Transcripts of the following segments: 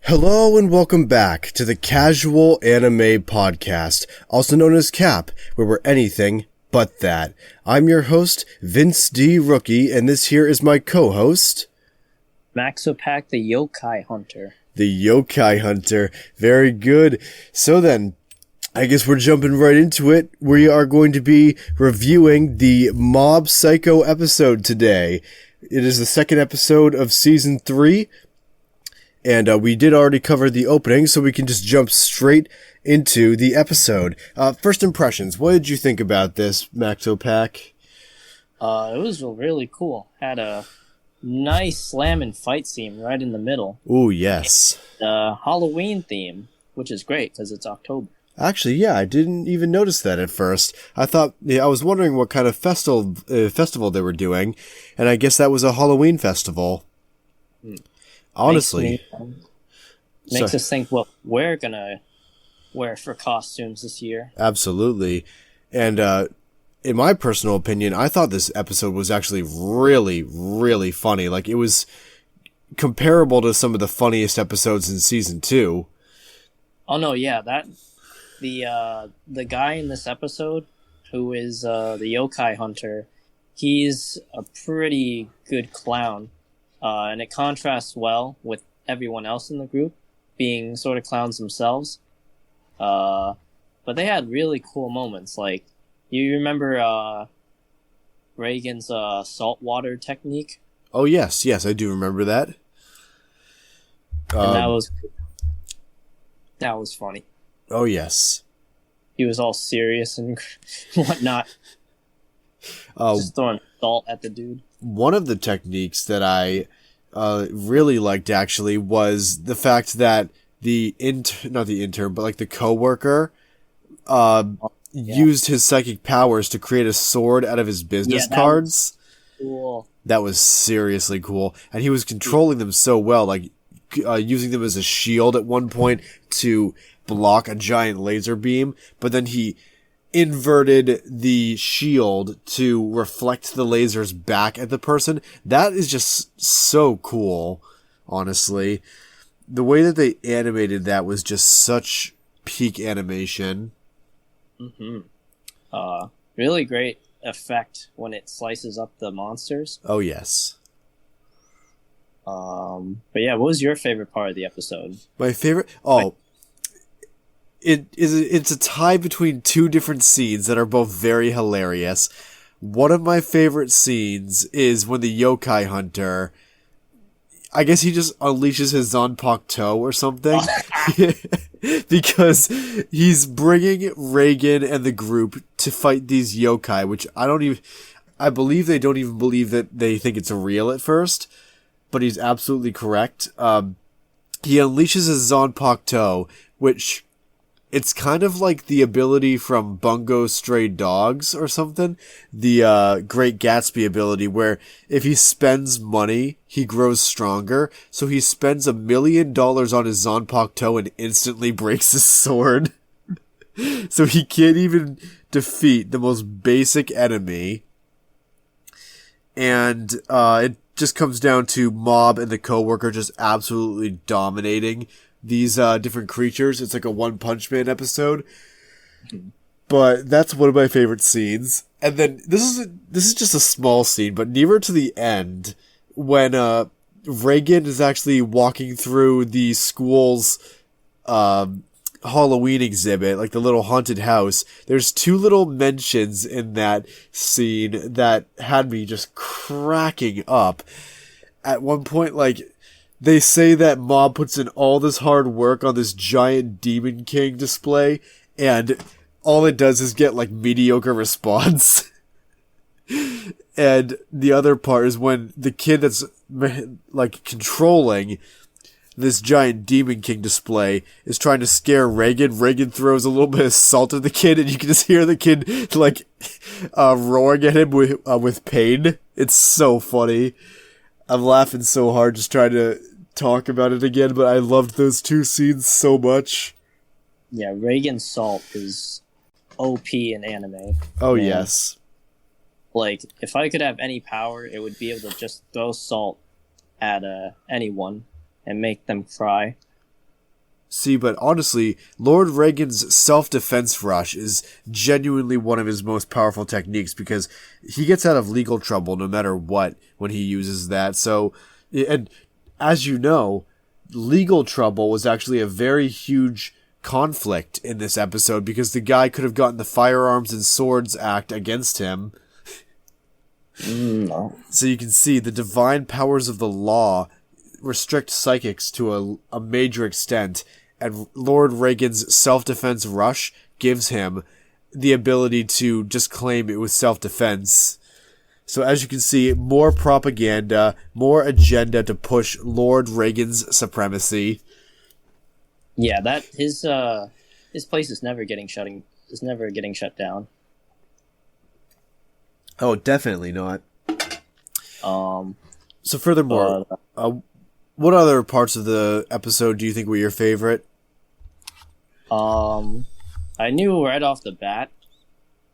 Hello and welcome back to the Casual Anime Podcast, also known as CAP, where we're anything but that. I'm your host, Vince D. Rookie, and this here is my co-host... Maxopack, the Yokai Hunter. The Yokai Hunter. Very good. So then, I guess we're jumping right into it. We are going to be reviewing the Mob Psycho episode today. It is the second episode of Season 3. And we did already cover the opening, so we can just jump straight into the episode. First impressions. What did you think about this, Maxopack? It was really cool. Had a nice slam and fight scene right in the middle. Ooh, yes. Halloween theme, which is great because it's October. Actually, yeah, I didn't even notice that at first. I was wondering what kind of festival they were doing, and I guess that was a Halloween festival. Honestly. Makes us think what we're gonna wear for costumes this year. Absolutely. And in my personal opinion, I thought this episode was actually really, really funny. Like, it was comparable to some of the funniest episodes in Season 2. Oh, no, yeah, the guy in this episode, who is the Yokai Hunter, he's a pretty good clown. And it contrasts well with everyone else in the group being sort of clowns themselves. But they had really cool moments. Like, you remember Reigan's saltwater technique? Oh, yes, I do remember that. And that was funny. Oh, yes. He was all serious and whatnot. Just throwing salt at the dude. One of the techniques that I really liked, actually, was the fact that not the intern, but like the coworker used his psychic powers to create a sword out of his business cards. Cool. That was seriously cool. And he was controlling them so well, like using them as a shield at one point to block a giant laser beam, but then he inverted the shield to reflect the lasers back at the person. That is just so cool, honestly. The way that they animated that was just such peak animation. Mm-hmm. Really great effect when it slices up the monsters. Oh, yes. But yeah, what was your favorite part of the episode? My favorite? Oh, It's a tie between two different scenes that are both very hilarious. One of my favorite scenes is when the Yokai Hunter, I guess he just unleashes his Zanpakuto toe or something. Because he's bringing Reigan and the group to fight these yokai, which I believe they don't even believe that they think it's real at first. But he's absolutely correct. He unleashes his Zanpakuto toe, which... it's kind of like the ability from Bungo Stray Dogs or something. The Great Gatsby ability, where if he spends money, he grows stronger. So he spends $1 million on his Zanpakuto toe and instantly breaks his sword. So he can't even defeat the most basic enemy. And it just comes down to Mob and the coworker just absolutely dominating these different creatures. It's like a One Punch Man episode. But that's one of my favorite scenes. And then this is just a small scene, but nearer to the end, when Reigan is actually walking through the school's Halloween exhibit, like the little haunted house, there's two little mentions in that scene that had me just cracking up. At one point, like, they say that Mob puts in all this hard work on this giant Demon King display, and all it does is get, like, mediocre response. And the other part is when the kid that's, like, controlling this giant Demon King display is trying to scare Reigan. Reigan throws a little bit of salt at the kid, and you can just hear the kid, like, roaring at him with pain. It's so funny. I'm laughing so hard just trying to talk about it again, but I loved those two scenes so much. Yeah, Reigan's salt is OP in anime. Oh, man. Yes. Like, if I could have any power, it would be able to just throw salt at anyone and make them cry. See, but honestly, Lord Reigan's self-defense rush is genuinely one of his most powerful techniques because he gets out of legal trouble no matter what when he uses that. So, and as you know, legal trouble was actually a very huge conflict in this episode because the guy could have gotten the Firearms and Swords Act against him. No. So you can see the divine powers of the law restrict psychics to a major extent, and Lord Reigan's self-defense rush gives him the ability to just claim it was self-defense. So as you can see, more propaganda, more agenda to push Lord Reigan's supremacy. Yeah, that his place is never getting shut down. Oh, definitely not. So furthermore, what other parts of the episode do you think were your favorite? I knew right off the bat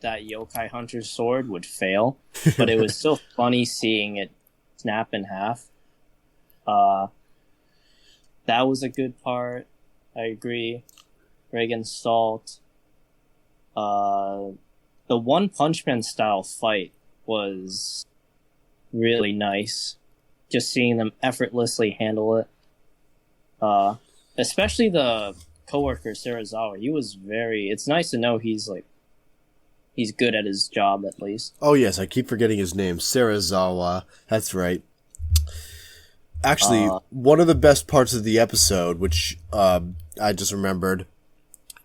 that Yokai Hunter's sword would fail, but it was still funny seeing it snap in half. That was a good part. I agree. Reigan's salt. The One Punch Man style fight was really nice. Just seeing them effortlessly handle it. Especially the coworker Sarazawa. He was it's nice to know he's good at his job at least. Oh yes, I keep forgetting his name. Sarazawa. That's right. Actually, one of the best parts of the episode, which I just remembered,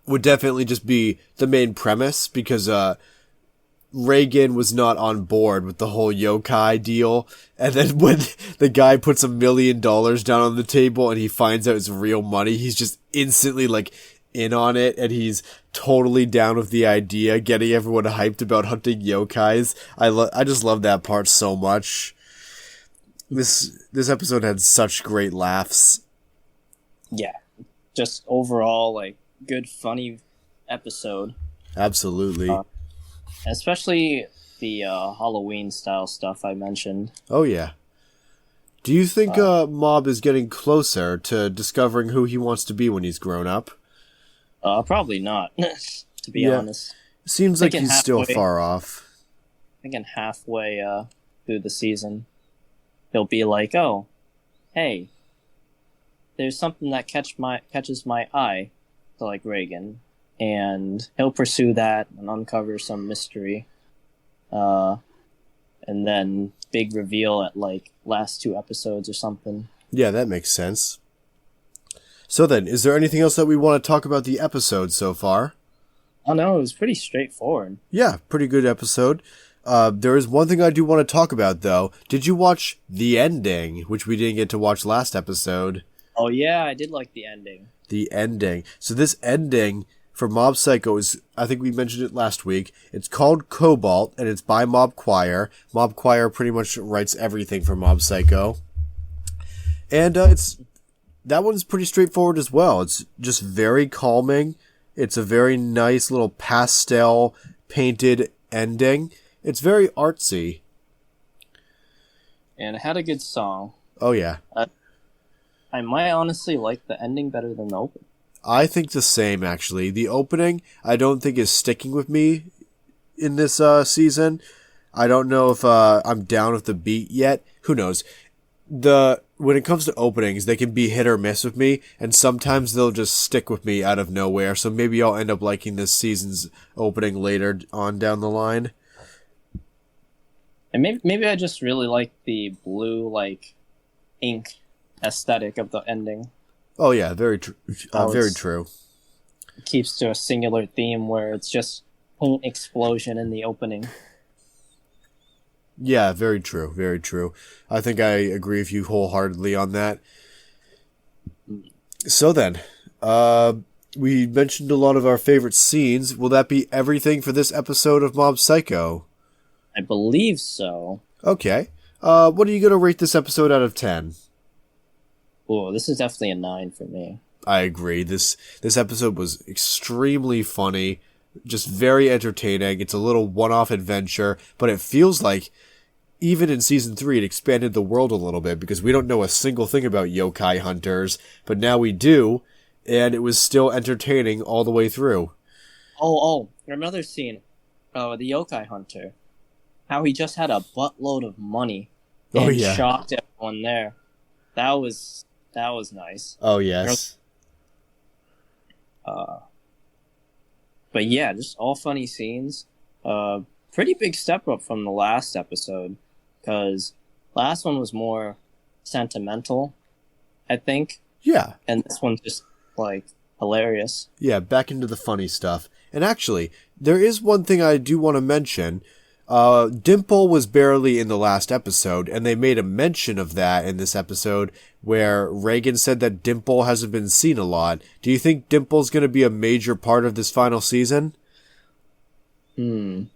would definitely just be the main premise, because Reigan was not on board with the whole yokai deal, and then when the guy puts $1 million down on the table and he finds out it's real money, he's just instantly in on it, and he's totally down with the idea, getting everyone hyped about hunting yokais. I just love that part so much. This episode had such great laughs. Yeah, just overall good funny episode. Absolutely. Especially the Halloween style stuff I mentioned. Oh yeah. Do you think Mob is getting closer to discovering who he wants to be when he's grown up? Probably not, to be honest. Seems like he's still far off. Thinking halfway through the season, he'll be like, "Oh, hey, there's something that catches my eye," to Reigan, and he'll pursue that and uncover some mystery. And then big reveal at last 2 episodes or something. Yeah, that makes sense. So then, is there anything else that we want to talk about the episode so far? Oh no, it was pretty straightforward. Yeah, pretty good episode. There is one thing I do want to talk about, though. Did you watch the ending, which we didn't get to watch last episode? Oh yeah, I did like the ending. The ending. So this ending for Mob Psycho is, I think we mentioned it last week, it's called Cobalt, and it's by Mob Choir. Mob Choir pretty much writes everything for Mob Psycho. And that one's pretty straightforward as well. It's just very calming. It's a very nice little pastel painted ending. It's very artsy. And it had a good song. Oh yeah. I might honestly like the ending better than the opening. I think the same, actually. The opening, I don't think is sticking with me in this season. I don't know if I'm down with the beat yet. Who knows? When it comes to openings, they can be hit or miss with me, and sometimes they'll just stick with me out of nowhere, so maybe I'll end up liking this season's opening later on down the line. And maybe I just really like the blue, ink aesthetic of the ending. Oh yeah, very true. Very true. It keeps to a singular theme where it's just paint explosion in the opening. Yeah, very true. Very true. I think I agree with you wholeheartedly on that. So then, we mentioned a lot of our favorite scenes. Will that be everything for this episode of Mob Psycho? I believe so. Okay. What are you going to rate this episode out of 10? Oh, this is definitely a 9 for me. I agree. This episode was extremely funny, just very entertaining. It's a little one-off adventure, but it feels like even in season 3 it expanded the world a little bit, because we don't know a single thing about yokai hunters, but now we do, and it was still entertaining all the way through. Oh, another scene. The Yokai Hunter. How he just had a buttload of money and shocked everyone there. That was nice. Oh, yes. But yeah, just all funny scenes. Pretty big step up from the last episode, because last one was more sentimental, I think. Yeah. And this one's just, like, hilarious. Yeah, back into the funny stuff. And actually, there is one thing I do want to mention. Dimple was barely in the last episode, and they made a mention of that in this episode where Reigan said that Dimple hasn't been seen a lot. Do you think Dimple's going to be a major part of this final season? He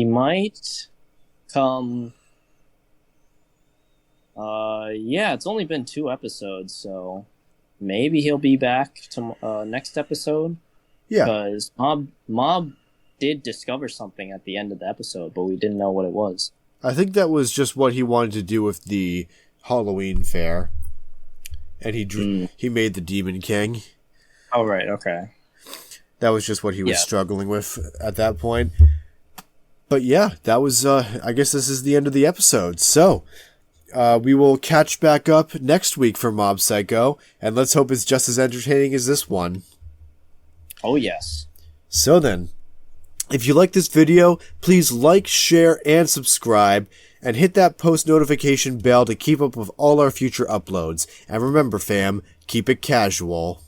might come... yeah, it's only been 2 episodes, so maybe he'll be back to next episode. Yeah. Because Mob did discover something at the end of the episode, but we didn't know what it was. I think that was just what he wanted to do with the Halloween fair. And he made the Demon King. Oh, right, okay. That was just what he was struggling with at that point. But yeah, that was, I guess this is the end of the episode. So, we will catch back up next week for Mob Psycho, and let's hope it's just as entertaining as this one. Oh, yes. So then, if you like this video, please like, share, and subscribe, and hit that post notification bell to keep up with all our future uploads. And remember, fam, keep it casual.